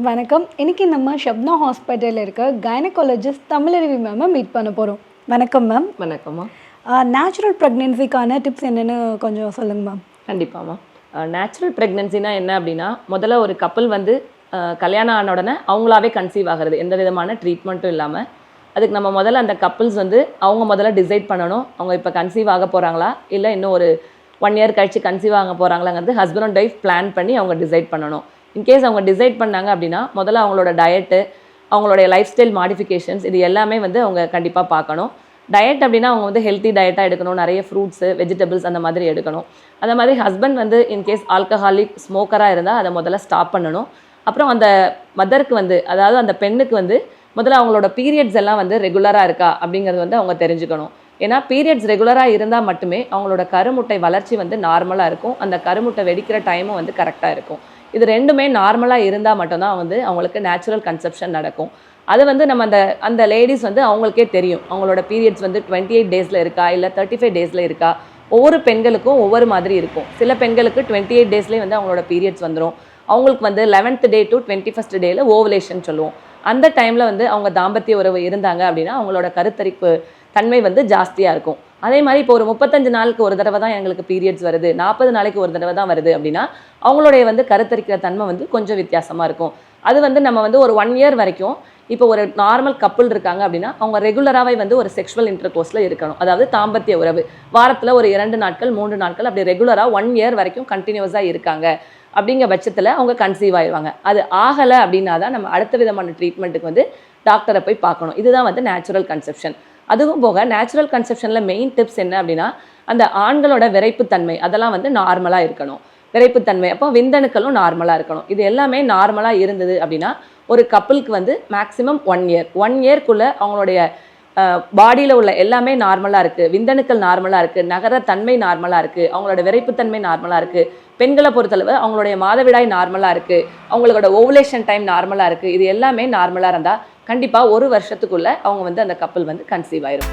வணக்கம். இன்னைக்கு நம்ம ஷப்னா ஹாஸ்பிட்டலில் இருக்க கைனகாலஜிஸ்ட் தமிழருவி மேமை மீட் பண்ண போகிறோம். வணக்கம் மேம். வணக்கம்மா. நேச்சுரல் ப்ரெக்னென்சிக்கான டிப்ஸ் என்னென்னு கொஞ்சம் சொல்லுங்கள் மேம். கண்டிப்பாம்மா. நேச்சுரல் ப்ரெக்னென்சினா என்ன அப்படின்னா, முதல்ல ஒரு கப்பல் வந்து கல்யாணம் ஆன உடனே அவங்களாவே கன்சீவ் ஆகிறது, எந்த விதமான ட்ரீட்மெண்ட்டும் இல்லாமல். அதுக்கு நம்ம முதல்ல அந்த கப்புள்ஸ் வந்து அவங்க முதல்ல டிசைட் பண்ணணும், அவங்க இப்போ கன்சீவ் ஆக போகிறாங்களா இல்லை இன்னும் ஒரு 1 இயர் கழிச்சு கன்சீவ் ஆக போகிறாங்களாங்கிறது ஹஸ்பண்ட் அண்ட் ஒய்ஃப் பிளான் பண்ணி அவங்க டிசைட் பண்ணணும். இன்கேஸ் அவங்க டிசைட் பண்ணாங்க அப்படின்னா முதல்ல அவங்களோட டயட்டு, அவங்களுடைய லைஃப் ஸ்டைல் மாடிஃபிகேஷன்ஸ் இது எல்லாமே வந்து அவங்க கண்டிப்பாக பார்க்கணும். டயட் அப்படின்னா அவங்க வந்து ஹெல்த்தி டயட்டாக எடுக்கணும், நிறைய ஃப்ரூட்ஸு வெஜிடபிள்ஸ் அந்த மாதிரி எடுக்கணும். அந்த மாதிரி ஹஸ்பண்ட் வந்து இன்கேஸ் ஆல்கஹாலிக் ஸ்மோக்கராக இருந்தால் அதை முதல்ல ஸ்டாப் பண்ணணும். அப்புறம் அந்த மதருக்கு வந்து, அதாவது அந்த பெண்ணுக்கு வந்து முதல்ல அவங்களோட பீரியட்ஸ் எல்லாம் வந்து ரெகுலராக இருக்கா அப்படிங்கிறது வந்து அவங்க தெரிஞ்சுக்கணும். ஏன்னா பீரியட்ஸ் ரெகுலராக இருந்தால் மட்டுமே அவங்களோட கருமுட்டை வளர்ச்சி வந்து நார்மலாக இருக்கும், அந்த கருமுட்டை வெடிக்கிற டைமும் வந்து கரெக்டாக இருக்கும். இது ரெண்டுமே நார்மலாக இருந்தால் மட்டும்தான் வந்து அவங்களுக்கு நேச்சுரல் கன்செப்ஷன் நடக்கும். அது வந்து நம்ம அந்த லேடிஸ் வந்து அவங்களுக்கே தெரியும், அவங்களோட பீரியட்ஸ் வந்து 28 டேஸில் இருக்கா இல்லை 35 டேஸில் இருக்கா. ஒவ்வொரு பெண்களுக்கும் ஒவ்வொரு மாதிரி இருக்கும். சில பெண்களுக்கு 28 டேஸ்லேயே வந்து அவங்களோட பீரியட்ஸ் வந்துடும். அவங்களுக்கு வந்து 11th டே டு 21st டேயில் ஓவலேஷன் சொல்லுவோம். அந்த டைமில் வந்து அவங்க தாம்பத்திய உறவு இருந்தாங்க அப்படின்னா அவங்களோட கருத்தரிப்பு தன்மை வந்து ஜாஸ்தியாக இருக்கும். அதே மாதிரி இப்போ ஒரு 35 நாளுக்கு ஒரு தடவை தான் எங்களுக்கு பீரியட்ஸ் வருது, 40 நாளைக்கு ஒரு தடவை தான் வருது அப்படின்னா அவங்களுடைய வந்து கருத்தரிக்கிற தன்மை வந்து கொஞ்சம் வித்தியாசமாக இருக்கும். அது வந்து நம்ம வந்து ஒரு 1 இயர் வரைக்கும், இப்போ ஒரு நார்மல் கப்புள் இருக்காங்க அப்படின்னா அவங்க ரெகுலராகவே வந்து ஒரு செக்ஷுவல் இன்டர்கோர்ஸில் இருக்கணும். அதாவது தாம்பத்திய உறவு வாரத்தில் ஒரு 2 நாட்கள் 3 நாட்கள் அப்படி ரெகுலராக 1 இயர் வரைக்கும் கண்டினியூஸாக இருக்காங்க. அப்படிங்கிற பட்சத்தில் அவங்க கன்சீவ் ஆயிடுவாங்க. அது ஆகலை அப்படின்னா தான் நம்ம அடுத்த விதமான ட்ரீட்மெண்ட்டுக்கு வந்து டாக்டரை போய் பார்க்கணும். இதுதான் வந்து நேச்சுரல் கன்செப்ஷன். அதுவும் போக நேச்சுரல் கன்செப்ஷனில் மெயின் டிப்ஸ் என்ன அப்படின்னா, அந்த ஆண்களோட விரைப்புத்தன்மை அதெல்லாம் வந்து நார்மலாக இருக்கணும். விரைப்புத்தன்மை அப்போ விந்தணுக்களும் நார்மலாக இருக்கணும். இது எல்லாமே நார்மலாக இருந்தது அப்படின்னா ஒரு கப்புளுக்கு வந்து மேக்ஸிமம் 1 இயர்க்குள்ளே அவங்களுடைய பாடியில் உள்ள எல்லாமே நார்மலாக இருக்குது, விந்தணுக்கள் நார்மலாக இருக்குது, நகர தன்மை நார்மலாக இருக்குது, அவங்களோட விரைப்புத்தன்மை நார்மலாக இருக்குது. பெண்களை பொறுத்தளவு அவங்களுடைய மாதவிடாய் நார்மலாக இருக்குது, அவங்களோட ஓவுலேஷன் டைம் நார்மலாக இருக்குது. இது எல்லாமே நார்மலாக இருந்தால் கண்டிப்பாக 1 வருஷத்துக்குள்ளே அவங்க வந்து அந்த கப்பல் வந்து கன்சீவ் ஆயிரும்.